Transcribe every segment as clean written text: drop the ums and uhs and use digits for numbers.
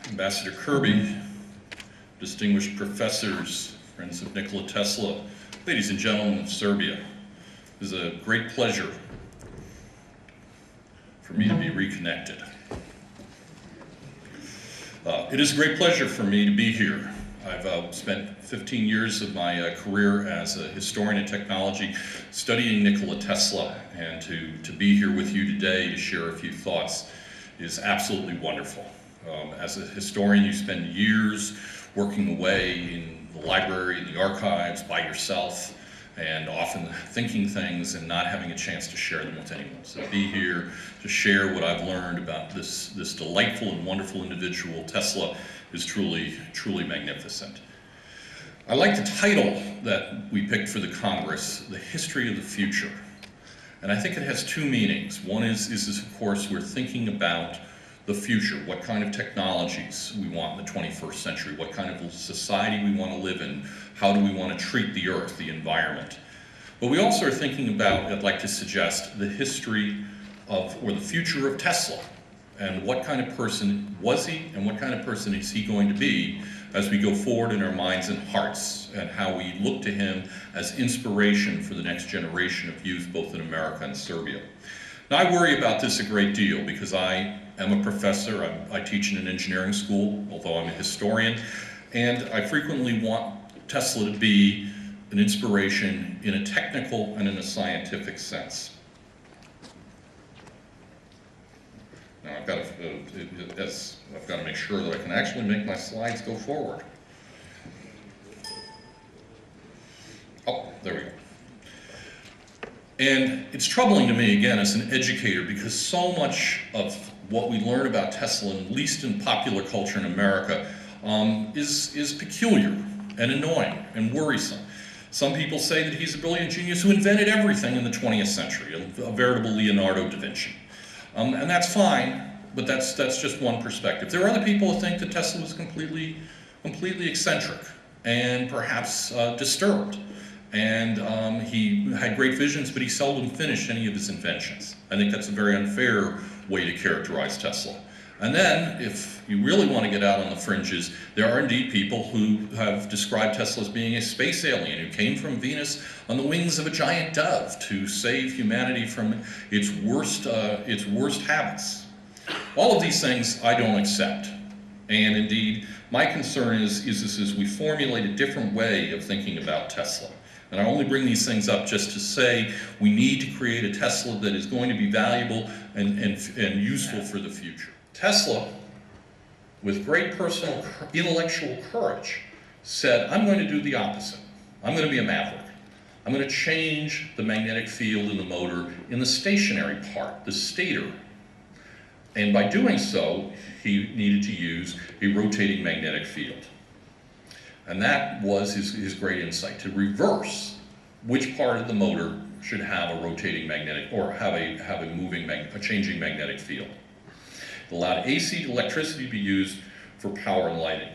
Ambassador Kirby, distinguished professors, friends of Nikola Tesla, ladies and gentlemen of Serbia, it is a great pleasure for me to be reconnected. It is a great pleasure for me to be here. I've spent 15 years of my career as a historian of technology studying Nikola Tesla, and to be here with you today to share a few thoughts is absolutely wonderful. As a historian, you spend years working away in the library, in the archives, by yourself, and often thinking things and not having a chance to share them with anyone. So to be here to share what I've learned about this delightful and wonderful individual, Tesla, is truly, truly magnificent. I like the title that we picked for the Congress, The History of the Future. And I think it has two meanings. One is of course, we're thinking about the future, what kind of technologies we want in the 21st century, what kind of society we want to live in, how do we want to treat the earth, the environment. But we also are thinking about, I'd like to suggest, the history of, or the future of Tesla, and what kind of person was he, and what kind of person is he going to be as we go forward in our minds and hearts, and how we look to him as inspiration for the next generation of youth, both in America and Serbia. Now, I worry about this a great deal because I am a professor. I teach in an engineering school, although I'm a historian, and I frequently want Tesla to be an inspiration in a technical and in a scientific sense. Now I've got to make sure that I can actually make my slides go forward. Oh, there we go. And it's troubling to me, again, as an educator, because so much of what we learn about Tesla, at least in popular culture in America, is peculiar and annoying and worrisome. Some people say that he's a brilliant genius who invented everything in the 20th century, a veritable Leonardo da Vinci. And that's fine, but that's just one perspective. There are other people who think that Tesla was completely eccentric and perhaps disturbed. And he had great visions, but he seldom finished any of his inventions. I think that's a very unfair way to characterize Tesla. And then, if you really want to get out on the fringes, there are indeed people who have described Tesla as being a space alien who came from Venus on the wings of a giant dove to save humanity from its worst habits. All of these things I don't accept. And indeed, my concern is we formulate a different way of thinking about Tesla. And I only bring these things up just to say we need to create a Tesla that is going to be valuable and useful for the future. Tesla, with great personal intellectual courage, said, I'm going to do the opposite. I'm going to be a maverick. I'm going to change the magnetic field in the motor in the stationary part, the stator. And by doing so, he needed to use a rotating magnetic field. And that was his great insight, to reverse which part of the motor should have a rotating magnetic, or have a changing magnetic field. It allowed AC electricity to be used for power and lighting.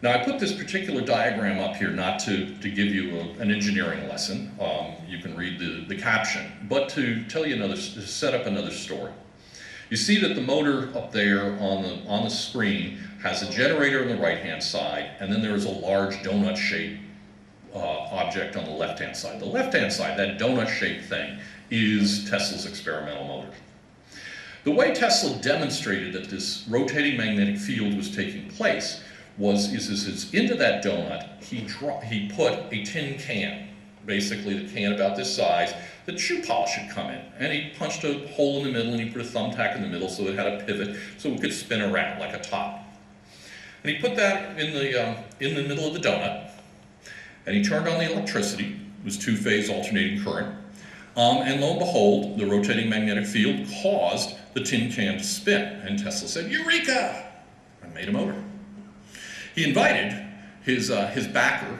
Now, I put this particular diagram up here not to give you an engineering lesson. You can read the caption, but to tell you to set up another story. You see that the motor up there on the screen has a generator on the right-hand side, and then there is a large donut-shaped object on the left-hand side. The left-hand side, that donut-shaped thing, is Tesla's experimental motor. The way Tesla demonstrated that this rotating magnetic field was taking place is into that donut, he put a tin can, basically the can about this size, that shoe polish had come in. And he punched a hole in the middle and he put a thumbtack in the middle so it had a pivot so it could spin around like a top. And he put that in the middle of the donut, and he turned on the electricity. It was two-phase alternating current. And lo and behold, the rotating magnetic field caused the tin can to spin. And Tesla said, "Eureka!" and made a motor. He invited his backer,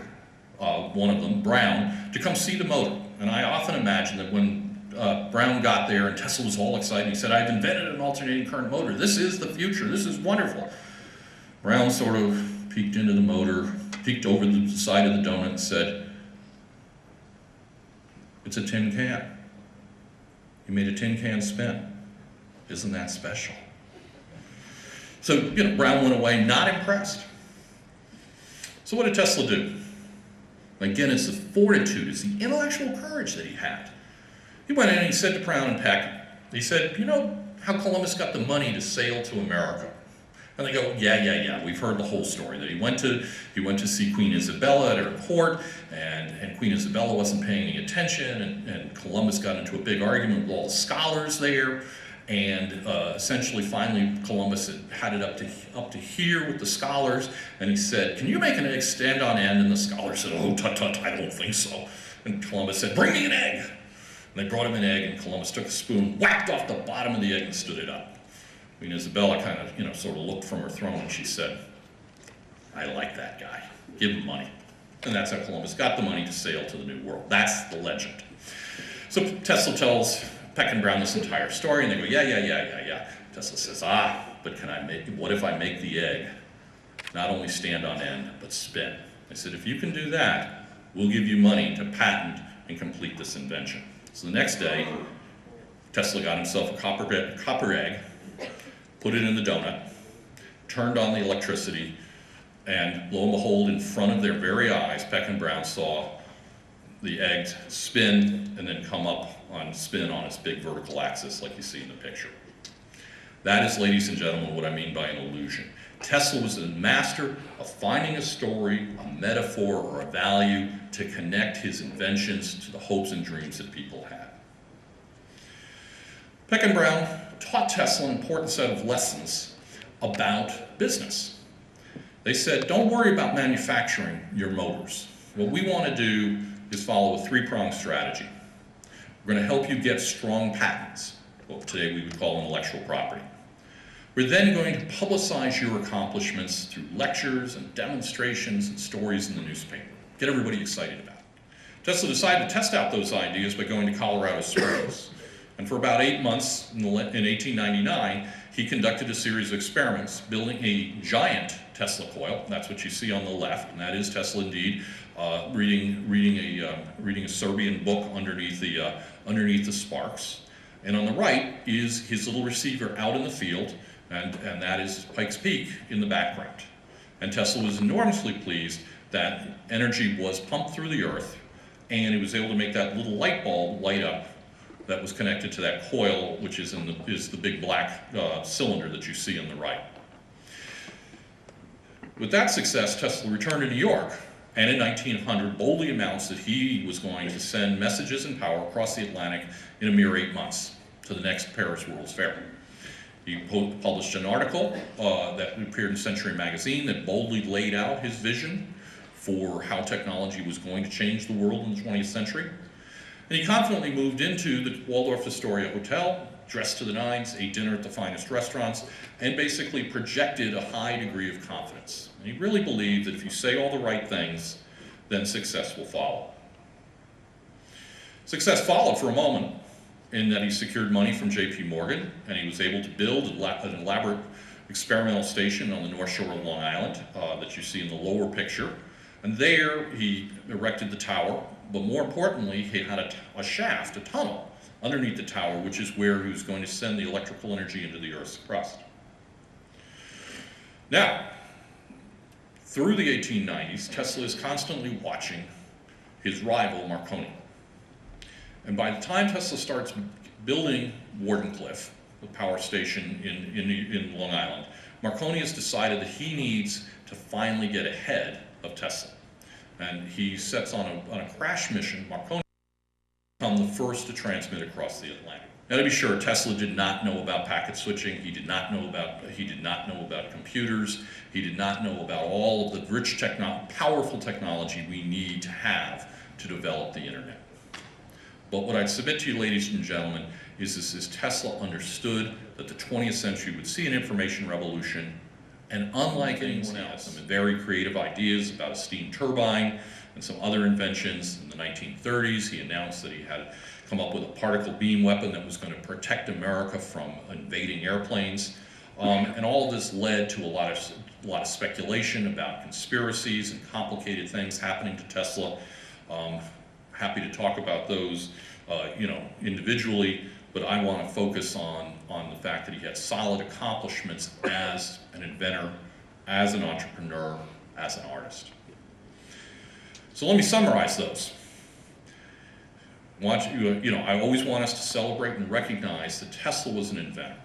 one of them, Brown, to come see the motor. And I often imagine that when Brown got there and Tesla was all excited, he said, "I've invented an alternating current motor. This is the future. This is wonderful." Brown sort of peeked into the motor, peeked over the side of the donut and said, "It's a tin can. You made a tin can spin. Isn't that special?" So, Brown went away not impressed. So what did Tesla do? Again, it's the fortitude, it's the intellectual courage that he had. He went in and he said to Brown and Peck, he said, you know how Columbus got the money to sail to America? And they go, yeah, we've heard the whole story, that he went to see Queen Isabella at her court, and Queen Isabella wasn't paying any attention, and Columbus got into a big argument with all the scholars there, and essentially finally Columbus had it up to here with the scholars, and he said, can you make an egg stand on end? And the scholars said, oh, tut, I don't think so. And Columbus said, bring me an egg. And they brought him an egg, and Columbus took a spoon, whacked off the bottom of the egg and stood it up. Queen Isabella kind of, sort of looked from her throne and she said, I like that guy, give him money. And that's how Columbus got the money to sail to the New World. That's the legend. So Tesla tells Peck and Brown this entire story, and they go, yeah. Tesla says, but what if I make the egg not only stand on end, but spin? I said, if you can do that, we'll give you money to patent and complete this invention. So the next day, Tesla got himself a copper egg, put it in the donut, turned on the electricity, and lo and behold, in front of their very eyes, Peck and Brown saw the egg spin and then come up on spin on its big vertical axis like you see in the picture. That is, ladies and gentlemen, what I mean by an illusion. Tesla was a master of finding a story, a metaphor, or a value to connect his inventions to the hopes and dreams that people had. Peck and Brown taught Tesla an important set of lessons about business. They said, don't worry about manufacturing your motors. What we want to do is follow a three-pronged strategy. We're going to help you get strong patents, what today we would call intellectual property. We're then going to publicize your accomplishments through lectures and demonstrations and stories in the newspaper. Get everybody excited about it. Tesla decided to test out those ideas by going to Colorado Springs. And for about 8 months in 1899, he conducted a series of experiments, building a giant Tesla coil. That's what you see on the left, and that is Tesla indeed, reading a Serbian book underneath the sparks. And on the right is his little receiver out in the field, and that is Pikes Peak in the background. And Tesla was enormously pleased that energy was pumped through the earth, and he was able to make that little light bulb light up that was connected to that coil, which is the big black cylinder that you see on the right. With that success, Tesla returned to New York, and in 1900 boldly announced that he was going to send messages and power across the Atlantic in a mere 8 months to the next Paris World's Fair. He published an article that appeared in Century magazine that boldly laid out his vision for how technology was going to change the world in the 20th century. And he confidently moved into the Waldorf Astoria Hotel, dressed to the nines, ate dinner at the finest restaurants, and basically projected a high degree of confidence. And he really believed that if you say all the right things, then success will follow. Success followed for a moment in that he secured money from J.P. Morgan, and he was able to build an elaborate experimental station on the North Shore of Long Island that you see in the lower picture. And there he erected the tower, but more importantly, he had a shaft, a tunnel, underneath the tower, which is where he was going to send the electrical energy into the Earth's crust. Now, through the 1890s, Tesla is constantly watching his rival, Marconi. And by the time Tesla starts building Wardenclyffe, the power station in Long Island, Marconi has decided that he needs to finally get ahead of Tesla. And he sets on a crash mission, Marconi, to become the first to transmit across the Atlantic. Now, to be sure, Tesla did not know about packet switching. He did not know about computers. He did not know about all of the rich, powerful technology we need to have to develop the internet. But what I'd submit to you, ladies and gentlemen, is Tesla understood that the 20th century would see an information revolution, and unlike anyone else, some very creative ideas about a steam turbine and some other inventions. In the 1930s, he announced that he had come up with a particle beam weapon that was going to protect America from invading airplanes. And all of this led to a lot of speculation about conspiracies and complicated things happening to Tesla. Happy to talk about those, individually. but I want to focus on the fact that he had solid accomplishments as an inventor, as an entrepreneur, as an artist. So let me summarize those. I always want us to celebrate and recognize that Tesla was an inventor,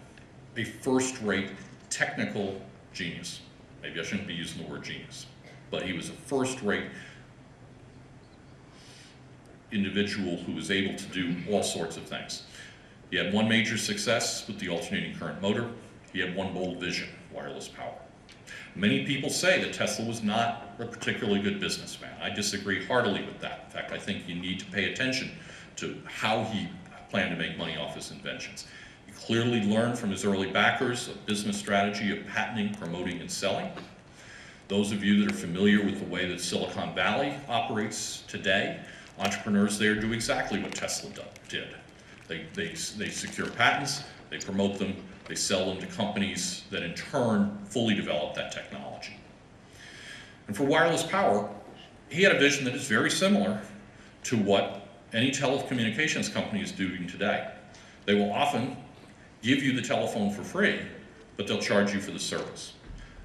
a first-rate technical genius. Maybe I shouldn't be using the word genius, but he was a first-rate individual who was able to do all sorts of things. He had one major success with the alternating current motor. He had one bold vision, wireless power. Many people say that Tesla was not a particularly good businessman. I disagree heartily with that. In fact, I think you need to pay attention to how he planned to make money off his inventions. He clearly learned from his early backers a business strategy of patenting, promoting, and selling. Those of you that are familiar with the way that Silicon Valley operates today, entrepreneurs there do exactly what Tesla did. They secure patents, they promote them, they sell them to companies that in turn fully develop that technology. And for wireless power, he had a vision that is very similar to what any telecommunications company is doing today. They will often give you the telephone for free, but they'll charge you for the service.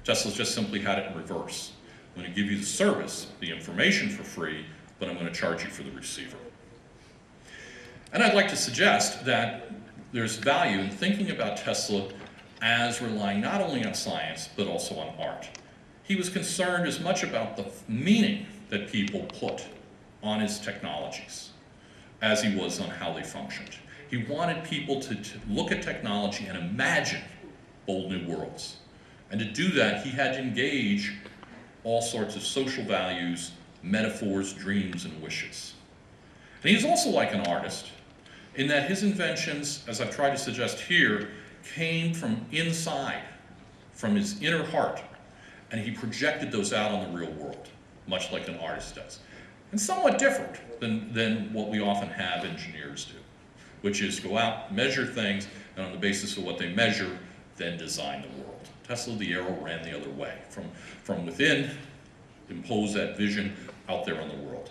Tesla's just simply had it in reverse. I'm going to give you the service, the information for free, but I'm going to charge you for the receiver. And I'd like to suggest that there's value in thinking about Tesla as relying not only on science, but also on art. He was concerned as much about the meaning that people put on his technologies as he was on how they functioned. He wanted people to look at technology and imagine bold new worlds. And to do that, he had to engage all sorts of social values, metaphors, dreams, and wishes. And he was also like an artist in that his inventions, as I've tried to suggest here, came from inside, from his inner heart, and he projected those out on the real world, much like an artist does. And somewhat different than what we often have engineers do, which is go out, measure things, and on the basis of what they measure, then design the world. Tesla, the arrow ran the other way. From within, impose that vision out there on the world.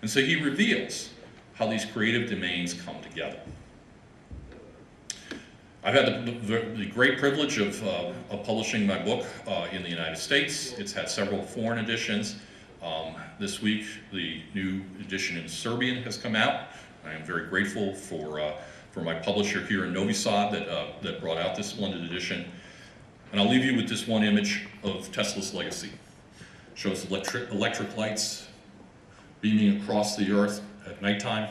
And so he reveals how these creative domains come together. I've had the great privilege of publishing my book in the United States. It's had several foreign editions. This week, the new edition in Serbian has come out. I am very grateful for my publisher here in Novi Sad that brought out this splendid edition. And I'll leave you with this one image of Tesla's legacy. It shows electric lights beaming across the earth at nighttime.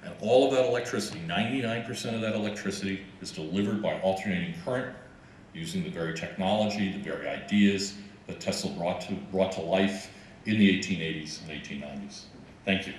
And all of that electricity, 99% of that electricity, is delivered by alternating current using the very technology, the very ideas that Tesla brought to life in the 1880s and 1890s. Thank you.